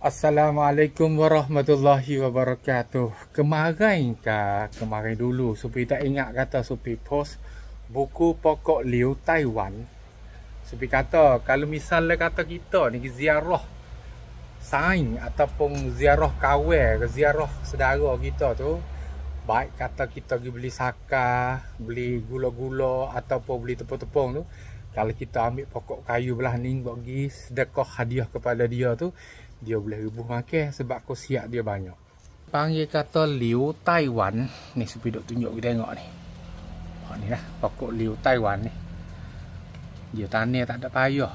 Assalamualaikum warahmatullahi wabarakatuh. Kemarin dulu Supi tak ingat kata Supi post buku pokok liu Taiwan. Supi kata kalau misalnya kata kita ni ziarah saing ataupun ziarah kawan ke ziarah saudara kita tu, baik kata kita pergi beli saka, beli gula-gula ataupun beli tepung-tepung tu, kalau kita ambil pokok kayu belah ni bagi sedekah hadiah kepada dia tu, dia boleh rebuh makan sebab khasiat dia banyak. Panggil kata liu Taiwan. Ni Supi duk tunjuk kita tengok ni. Ni lah pokok liu Taiwan ni. Dia tanah tak ada payah.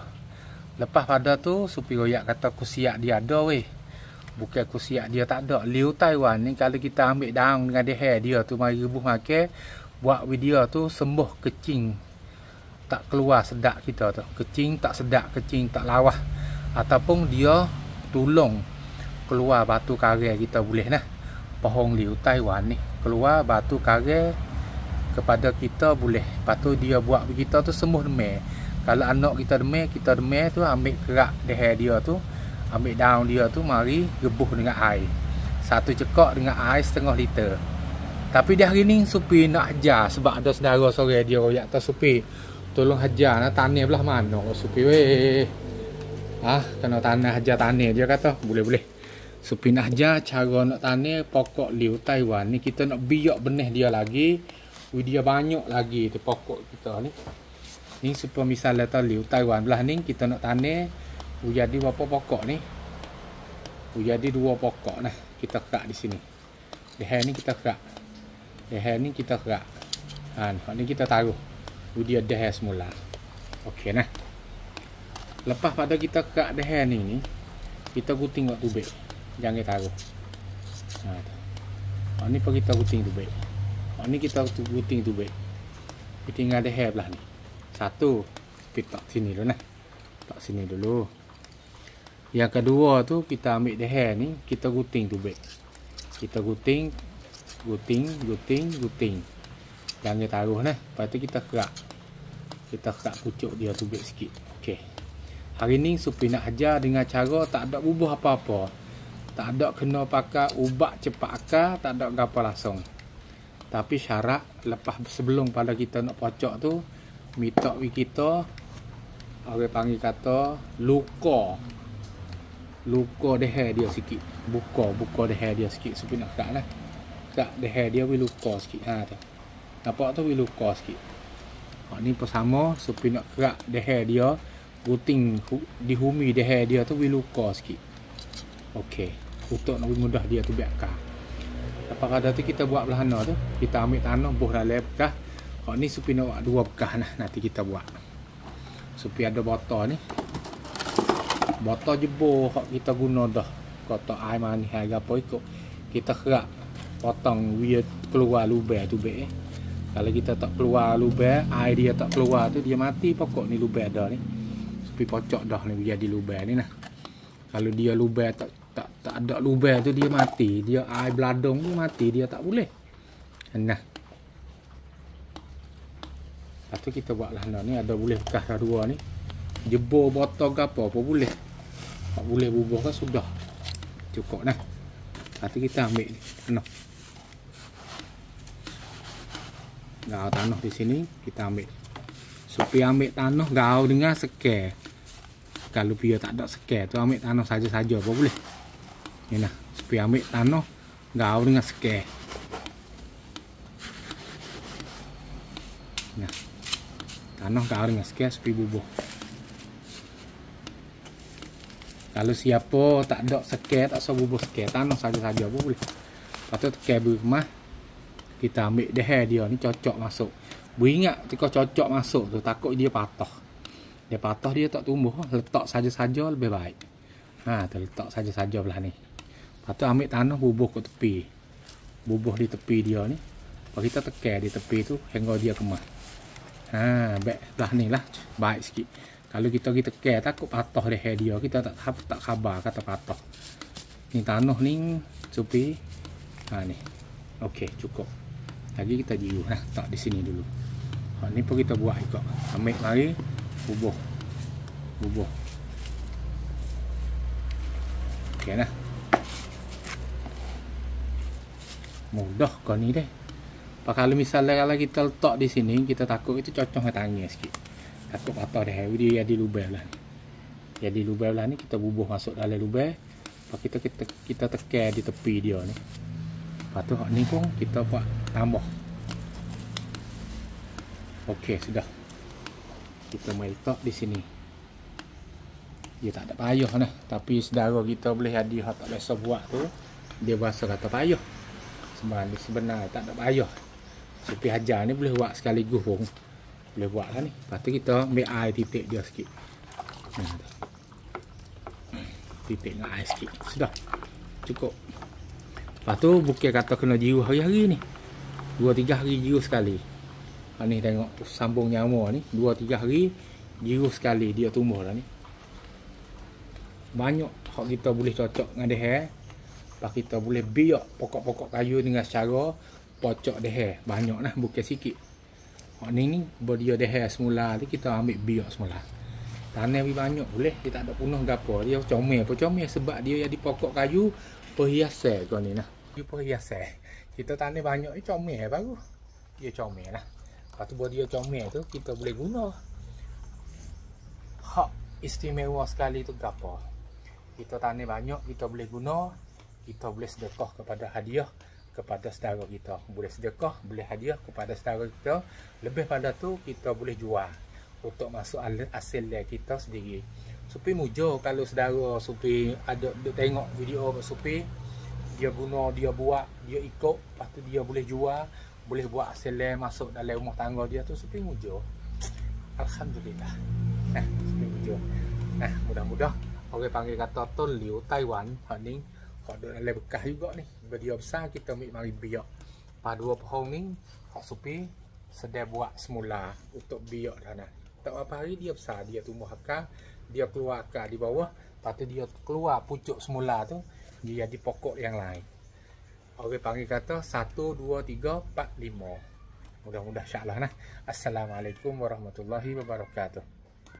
Lepas pada tu Supi royak kata khasiat dia ada weh. Bukan khasiat dia tak ada. Liu Taiwan ni kalau kita ambil daun dengan deher dia tu mari rebuh makan, buat video tu sembuh kecing tak keluar sedak kita tu. Kecing tak sedak, kecing tak lawah. Ataupun dia tolong keluar batu karang kita boleh nah. Pohon liu Taiwan ni keluar batu karang kepada kita boleh. Lepas tu dia buat kita tu sembuh demam. Kalau anak kita demam tu ambil kerak deher dia tu, ambil daun dia tu mari rebuh dengan air. Satu cekak dengan air setengah liter. Tapi di hari ni Supi nak ajar sebab ada saudara sore dia royak kata Supi tolong ajar nak tanah belah mana Supi weh. Kena tanah ajar tanah dia kata. Boleh. Supi nak ajar cara nak tanah pokok liu Taiwan ni. Kita nak biak benih dia lagi. Dia banyak lagi di pokok kita ni. Ni supaya misalnya tahu liu Taiwan belah ni kita nak tanah. Jadi berapa pokok ni? Jadi 2 pokok nah. Kita kerak di sini. Leher ni kita kerak. Leher ni kita kerak. Ni kita taruh. Dia deher semula. Okey nah. Lepas pada kita kerak deher ni, kita guting kat tubik. Jangan taruh. Ni pun kita guting tubik. Ni kita guting tubik. Kita tinggal deher belah ni. Satu, kita sini dulu nah. Tak sini dulu. Yang kedua tu kita ambil deher ni, kita guting tubik. Kita guting. Jangan taruh nah. Lepas tu kita kerak. Kita kerak pucuk dia tubik sikit. Okey. Hari ni Supi nak ajar dengan cara tak ada bubuh apa-apa. Tak ada kena pakai ubat cepat akar, tak ada apa langsung. Tapi syarat lepas sebelum pada kita nak pocok tu, minta kita orang panggil kata luka deher dia sikit. Buka deher dia sikit. Supi nak kerak lah. Kerak deher dia we luka sikit. Tu. Nampak tu we luka sikit. Ni pun sama, Supi nak kerak deher dia. Guting dihumi deher dia tu we luka sikit. Okey. Untuk nak mudah dia tu biarkan. Lepas kada tu kita buat belahana tu, kita ambil tanah buh dalam bekas. Ni Supi nak buat 2 bekas nah, nanti kita buat. Supi ada botol ni. Botol jebur hak kita guna dah. Kata air manis harga apa ikut. Kita kerak potong dia keluar lubang tu be. Kalau kita tak keluar lubang, air dia tak keluar tu dia mati pokok ni lubang dah ni. Supi pocok dah ni jadi lubang ni nah. Kalau dia lubang tak ada lubang tu dia mati. Dia air beladung tu mati, dia tak boleh. Nah. Lepas tu kita buat lah ni ada boleh bekas dah 2 ni. Jebur botol ke apa boleh. Tak boleh bubuh kan sudah. Cukup nah. Lepas tu kita ambil ni. Tanah. Gau tanah di sini kita ambil. Supi ambil tanah gau dengan sekar. Kalau dia tak ada sekar tu ambil tanah saja-saja apa boleh. Ni nah, Supi ambil tanah gau dengan sekar. Nah. Tanah gau dengan sekar Supi bubuh. Kalau siapa tak ada sekar, tak usah bubuh sekar, tanah saja-saja apa boleh. Lepas tu tekar berumah. Kita ambil deher dia ni cocok masuk. Beringat ketika cocok masuk tu takut dia patah. Dia patah dia tak tumbuh. Letak saja-saja lebih baik. Letak saja-saja belah ni. Lepas tu ambil tanah bubuh ke tepi. Bubuh di tepi dia ni. Lepas kita tekan di tepi tu hingga dia kemas. Baik belah ni lah. Baik sikit. Kalau kita pergi tekan takut patah deher dia. Kita tak khabar kata patah. Ni tanah ni Supi. Ni. Okey cukup. Lagi kita jiru nah, tak di sini dulu. Ni pun kita buat ikut. Ambil mari bubuh. Okey nah. Mudah kau ni deh. Kalau misalnya kalau kita letak di sini, kita takut itu cocok dengan tangan sikit. Takut patah dah. Dia jadi lubang lah. Jadi lubang lah ni kita bubuh masuk dalam lubang. Lepas kita tekan di tepi dia ni. Lepas tu hak ni pun kita buat tambah. Okey, sudah. Kita mai letak di sini. Dia tak ada payah nah. Tapi saudara kita boleh jadi hak tak biasa buat tu, dia rasa kata payah. Sebenarnya tak ada payah. Supi hajar ni boleh buat sekaligus pun. Boleh buat lah ni. Lepas tu kita ambil air titik dia sikit. Titik dengan air sikit. Sudah. Cukup. Lepas tu bukan kata kena jiru hari-hari ni. 2-3 hari jiru sekali. Ni tengok sambung nyamuk ni. 2-3 hari jiru sekali dia tumbuh lah ni. Banyak hak kita boleh cocok dengan deher. Lepas kita boleh biak pokok-pokok kayu dengan cara pocok deher. Banyak lah, bukan sikit. Hak ni dia deher semula tu kita ambil biak semula. Tanah lebih banyak boleh, dia tak ada punah ke apa. Dia comel sebab dia jadi pokok kayu perhiasan kau ni nah. Dia perhiasan. Kita tanah banyak ni comel baru. Dia comel lah. Lepas tu buat dia comel tu kita boleh guna. Hak istimewa sekali tu ke apa? Kita tanah banyak, kita boleh guna. Kita boleh sedekah kepada hadiah kepada saudara kita. Boleh sedekah, boleh hadiah kepada saudara kita. Lebih pada tu kita boleh jual untuk masuk hasil kita sendiri. Supi mujo kalau saudara Supi ada tengok video Supi, dia guna, dia buat, dia ikut, lepas tu dia boleh jual, boleh buat hasil masuk dalam rumah tangga dia tu, Supi mujo. Alhamdulillah. Nah, Supi mujo. Nah, mudah-mudah orang panggil kata Ton Liu Taiwan hak ni. Hak ada dalam bekas juga ni. Bila dia besar kita ambil mari biak. Pada 2 pohon ni hak Supi sedang buat semula untuk biak dah nah. Tak berapa hari dia besar, dia tumbuh akar, dia keluar akar di bawah, lepas tu dia keluar pucuk semula tu, dia jadi pokok yang lain. Orang panggil kata 1 2 3 4 5. Mudah-mudahan insya-Allah nah. Assalamualaikum warahmatullahi wabarakatuh.